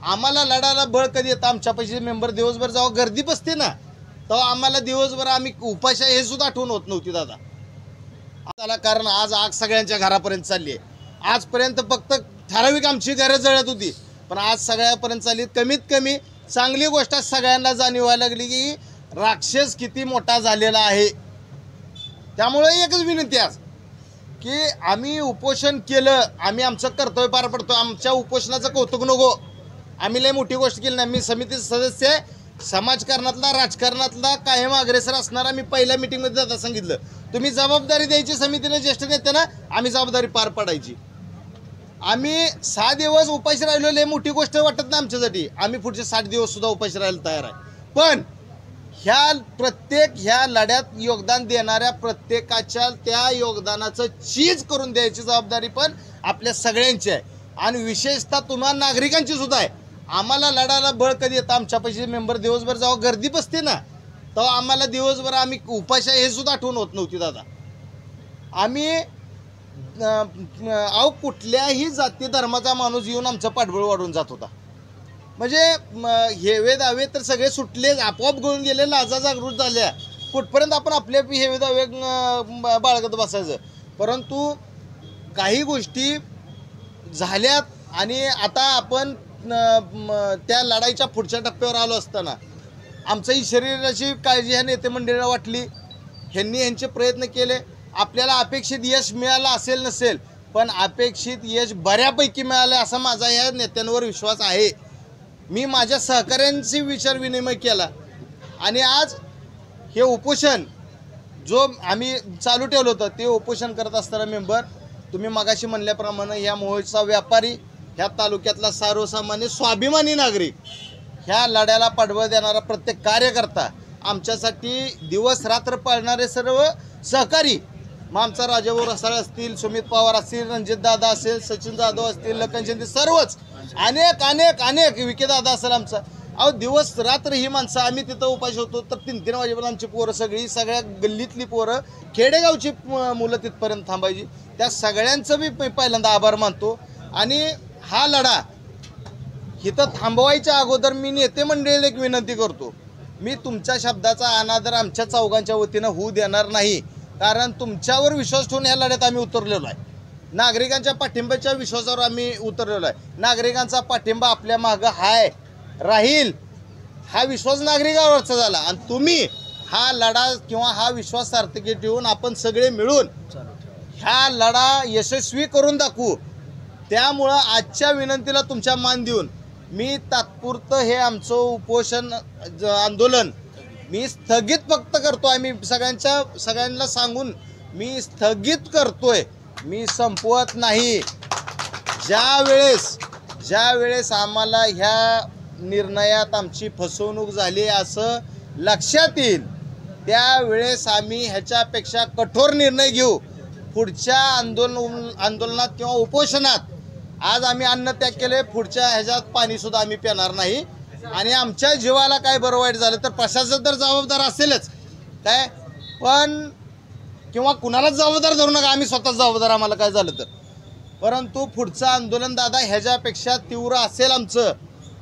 आम्हाला लढायला बळ कधी येतं आमच्यापाशी मेंबर दिवसभर जेव्हा गर्दी बसते ना तेव्हा आम्हाला दिवसभर आम्ही उपाशी हे सुद्धा आठवण होत नव्हती दादा त्याला कारण आज आग सगळ्यांच्या घरापर्यंत चालली आहे आजपर्यंत फक्त ठराविक आमची घरं जळत होती पण आज सगळ्यापर्यंत चालली कमीत कमी चांगली गोष्ट सगळ्यांना जाणीव व्हायला लागली की राक्षस किती मोठा झालेला आहे त्यामुळे एकच विनंती आज की आम्ही उपोषण केलं आम्ही आमचं कर्तव्य पार पडतो आमच्या उपोषणाचं कौतुक नको आम्ही लय मोठी गोष्ट केली नाही मी समितीचे सदस्य आहे समाजकारणातला राजकारणातला कायम अग्रेसर असणारा मी पहिल्या मीटिंगमध्ये जाता सांगितलं तुम्ही जबाबदारी द्यायची समितीने ज्येष्ठ नेत्यांना आम्ही जबाबदारी पार पाडायची आम्ही 6 दिवस उपाशी राहिलो लय मोठी गोष्ट वाटत नाही आमच्यासाठी आम्ही पुढचे 60 दिवस सुद्धा उपाशी राहायला तयार आहे पण ह्या लढ्यात योगदान देणाऱ्या प्रत्येकाच्या त्या योगदानाचं चीज करून द्यायची जबाबदारी पण आपल्या सगळ्यांची आहे आणि विशेषतः तुम्हा नागरिकांची सुद्धा आहे आम्हाला लढायला बळ कधी येतं आमच्यापाशी मेंबर दिवसभर जेव्हा गर्दी बसते ना तेव्हा आम्हाला दिवसभर आम्ही उपाशी हे सुद्धा आठवण होत नव्हती दादा आम्ही कुठल्याही जाती धर्माचा माणूस येऊन आमचं पाठबळ वाढून जात होता म्हणजे हेवे दावे तर सगळे सुटले आपोआप गळून गेले लाजा जागृत झाल्या कुठपर्यंत आपण आपले हेवे दावे बाळगत बसायचं परंतु काही गोष्टी झाल्यात आणि आता आपण त्या लढाईच्या पुढच्या टप्प्यावर आलो असताना आमच्याही शरीराची काळजी ह्या नेते मंडळीला वाटली ह्यांनी यांचे प्रयत्न केले आपल्याला अपेक्षित यश मिळालं असेल नसेल पण अपेक्षित यश बऱ्यापैकी मिळालं असा माझा ह्या नेत्यांवर विश्वास आहे मी माझ्या सहकाऱ्यांशी विचार विनिमय केला आणि आज हे उपोषण जो आम्ही चालू ठेवलं होतं ते उपोषण करत असताना मेंबर तुम्ही मगाशी म्हणल्याप्रमाणे ह्या मोहोळचा व्यापारी ह्या तालुक्यातला सर्वसामान्य स्वाभिमानी नागरिक ह्या लढ्याला पाठबळ देणारा प्रत्येक कार्यकर्ता आमच्यासाठी दिवस रात्र पाळणारे सर्व सहकारी मग आमचा राजाभाऊ रसाळ असतील सुमित पवार असतील रणजितदादा असेल सचिन जाधव असतील लखन शिंदे सर्वच अनेक अनेक अनेक विकेदादा असेल आमचा दिवस रात्र ही माणसं आम्ही तिथं उपाशी होतो तर 3-3 वाजेपर्यंत आमची पोरं सगळ्या गल्लीतली पोरं खेडेगावची मुलं तिथपर्यंत थांबायची त्या सगळ्यांचं मी पहिल्यांदा आभार मानतो आणि हा लढा इथं थांबवायच्या अगोदर मी नेते मंडळीला एक विनंती करतो मी तुमच्या शब्दाचा अनादर आमच्या चौघांच्या वतीनं होऊ देणार नाही कारण तुमच्यावर विश्वास ठेवून ह्या लढ्यात आम्ही उतरलेलो आहे नागरिकांच्या पाठिंब्याच्या विश्वासावर आम्ही उतरलेलो आहे नागरिकांचा पाठिंबा आपल्या मागं हाय राहील हा विश्वास नागरिकांवरचा झाला आणि तुम्ही हा लढा किंवा हा विश्वास सार्थकी ठेवून आपण सगळे मिळून ह्या लढा यशस्वी करून दाखवू त्यामुळं आजच्या विनंतीला तुमच्या मान देऊन मी तात्पुरतं हे आमचं उपोषण आंदोलन मी स्थगित फक्त करतोय मी सगळ्यांना सांगून मी स्थगित करतोय मी संपवत नाही ज्या वेळेस आम्हाला ह्या निर्णयात आमची फसवणूक झाली असं लक्षात येईल त्यावेळेस आम्ही ह्याच्यापेक्षा कठोर निर्णय घेऊ पुढच्या आंदोलनात किंवा उपोषणात आज आम्ही अन्न त्याग केले पुढच्या ह्याच्यात पाणीसुद्धा आम्ही पिणार नाही आणि आमच्या जीवाला काय बरं वाईट झालं तर प्रशासन तर जबाबदार असेलच काय पण किंवा कुणालाच जबाबदार धरू नका आम्ही स्वतःच जबाबदार आम्हाला काय झालं तर परंतु पुढचं आंदोलन दादा ह्याच्यापेक्षा तीव्र असेल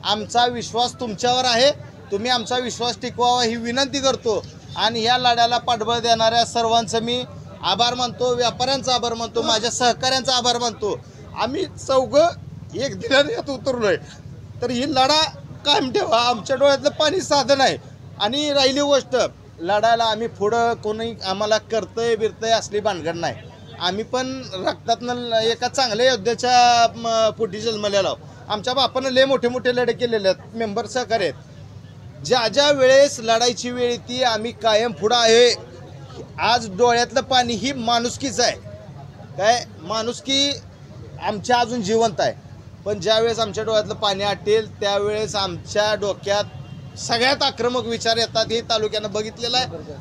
आमचा विश्वास तुमच्यावर आहे तुम्ही आमचा विश्वास टिकवावा ही विनंती करतो आणि ह्या लढ्याला पाठबळ देणाऱ्या सर्वांचं मी आभार मानतो व्यापाऱ्यांचा आभार मानतो माझ्या सहकाऱ्यांचा आभार मानतो आम्ही चौघं एक दिलाने यात उतरलोय तर ही लढा कायम ठेवा आमच्या डोळ्यातलं पाणी साधन आहे आणि राहिली गोष्ट लढायला आम्ही पुढं कोणी आम्हाला करतंय बिरतंय असली भानगड नाही आम्ही पण रक्तातनं एका चांगल्या योद्ध्याच्या पोटी जन्मलेला आमच्या बापानं लय मोठे मोठे लढे केलेले आहेत मेंबर सहकारी आहेत ज्या वेळेस लढायची वेळ ती आम्ही कायम पुढं आहे आज डोळ्यातलं पाणी ही माणुसकीच आहे काय माणुसकी आमच्या अजून जिवंत आहे पण ज्यावेळेस आमच्या डोळ्यातलं पाणी आटेल त्यावेळेस आमच्या डोक्यात सगळ्यात आक्रमक विचार येतात हे तालुक्यानं बघितलेलं आहे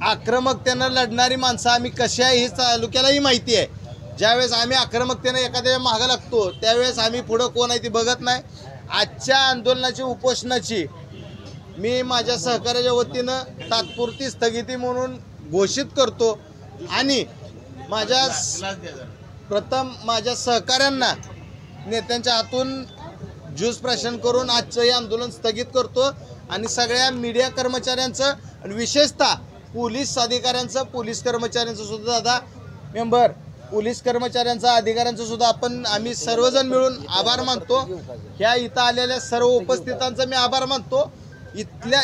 आक्रमकतेनं लढणारी माणसं आम्ही कशी आहे ही तालुक्यालाही माहिती आहे ज्यावेळेस आम्ही आक्रमकतेनं एखाद्या मागं लागतो त्यावेळेस आम्ही पुढं कोण आहे ती बघत नाही आजच्या आंदोलनाची उपोषणाची मी माझ्या सहकार्याच्या वतीनं तात्पुरती स्थगिती म्हणून घोषित करतो आणि माझ्या सहकाऱ्यांना नेत्यांच्या हातून ज्यूस प्राशन करून आजचं हे आंदोलन स्थगित करतो आणि सगळ्या मीडिया कर्मचाऱ्यांचं आणि विशेषतः पोलीस अधिकाऱ्यांचं, पोलीस कर्मचाऱ्यांचं सुद्धा दादा मेंबर, पोलीस कर्मचाऱ्यांचा, अधिकाऱ्यांचं सुद्धा आम्ही सर्वजण मिळून आभार मानतो. ह्या इथं आलेल्या सर्व उपस्थितांचा मी आभार मानतो.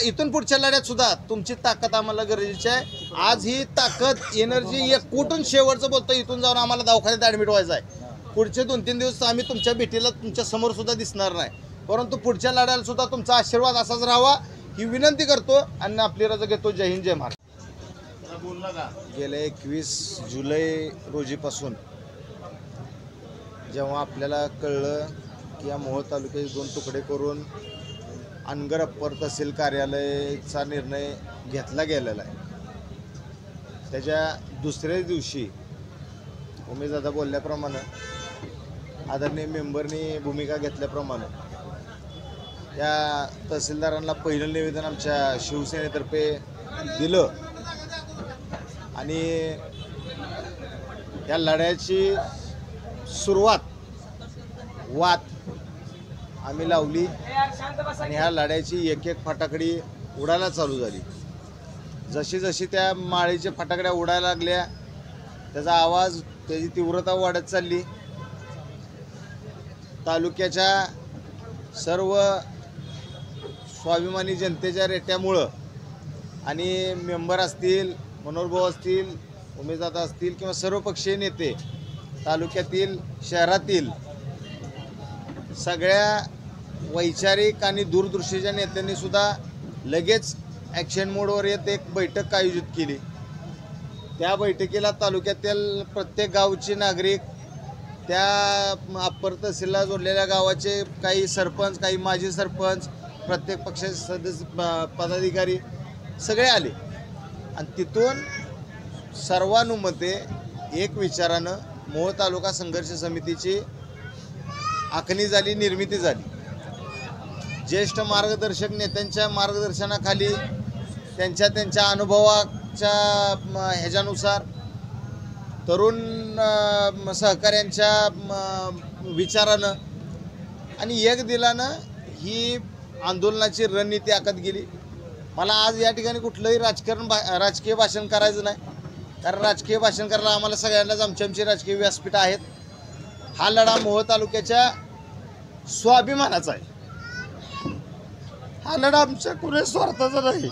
इथून पुढच्या लढ्यात सुद्धा तुमची ताकद आम्हाला गरजेची आहे. आज ही ताकद, एनर्जी एक कुठून शेवटचं बोलतो, इथून जाऊन आम्हाला दवाखान्यात ॲडमिट व्हायचं आहे. पुढचे 2-3 दिवस आम्ही तुमच्या भेटीला तुमच्या समोर सुद्धा दिसणार नाही, परंतु पुढच्या लढ्याला सुद्धा तुमचा आशीर्वाद असाच राहावा ही विनंती करतो आणि आपली रजा घेतो. जय हिंद, जय महाराष्ट्र. गेल्या 21 जुलै रोजीपासून जेव्हा आपल्याला कळलं की या मोहोळ तालुक्याचे 2 तुकडे करून अनगर अप्पर तहसील कार्यालयाचा निर्णय घेतला गेलेला आहे, त्याच्या दुसऱ्याच दिवशी उमेशदादा बोलल्याप्रमाणे, आदरणीय मेंबरनी भूमिका घेतल्याप्रमाणे या तहसीलदारांना पहिलं निवेदन आमच्या शिवसेनेतर्फे दिलं आणि या लढ्याची सुरुवात वात आम्ही लावली आणि ह्या लढ्याची एक फटाकडी उडायला चालू झाली. जशी जशी त्या माळीच्या फटाकड्या उडायला लागल्या, त्याचा आवाज, त्याची तीव्रता वाढत चालली. तालुक्याच्या सर्व स्वाभिमानी जनतेच्या रेट्यामुळं आणि मेंबर असतील, मनोहरभाऊ असतील, उमेशदादा असतील किंवा सर्वपक्षीय नेते, तालुक्यातील, शहरातील सगळ्या वैचारिक आणि दूरदृष्टीच्या नेत्यांनी सुद्धा लगेच ॲक्शन मोडवर येत एक बैठक आयोजित केली. त्या बैठकीला तालुक्यातील प्रत्येक गावचे नागरिक, त्या अप्पर तहसीलला जोडलेल्या गावाचे काही सरपंच, काही माजी सरपंच, प्रत्येक पक्षाचे सदस्य, पदाधिकारी सगळे आले आणि तिथून सर्वानुमते एक विचारानं मोहोळ तालुका संघर्ष समितीची आखणी झाली, निर्मिती झाली. ज्येष्ठ मार्गदर्शक नेत्यांच्या मार्गदर्शनाखाली, त्यांच्या अनुभवाच्या ह्याच्यानुसार, तरुण सहकाऱ्यांच्या विचारानं आणि एक दिलानं ही आंदोलनाची रणनीती आखत गेली. मला आज या ठिकाणी कुठलंही राजकीय भाषण करायचं नाही, कारण राजकीय भाषण करायला आम्हाला सगळ्यांनाच आमची राजकीय व्यासपीठ आहेत. हा लढा मोहोळ तालुक्याच्या स्वाभिमानाचा आहे. हा लढा आमच्या कुठे स्वार्थाचा नाही.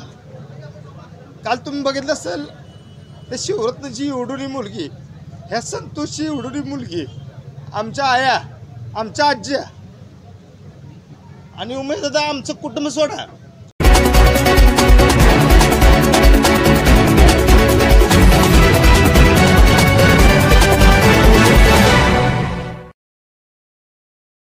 काल तुम्ही बघितलं असेल, त्या शिवरत्नची एवढुनी मुलगी, ह्या संतोषची एवढुनी मुलगी, आमच्या आया, आमच्या आज्या आणि उमेशदादा, आमचं कुटुंब सोडा,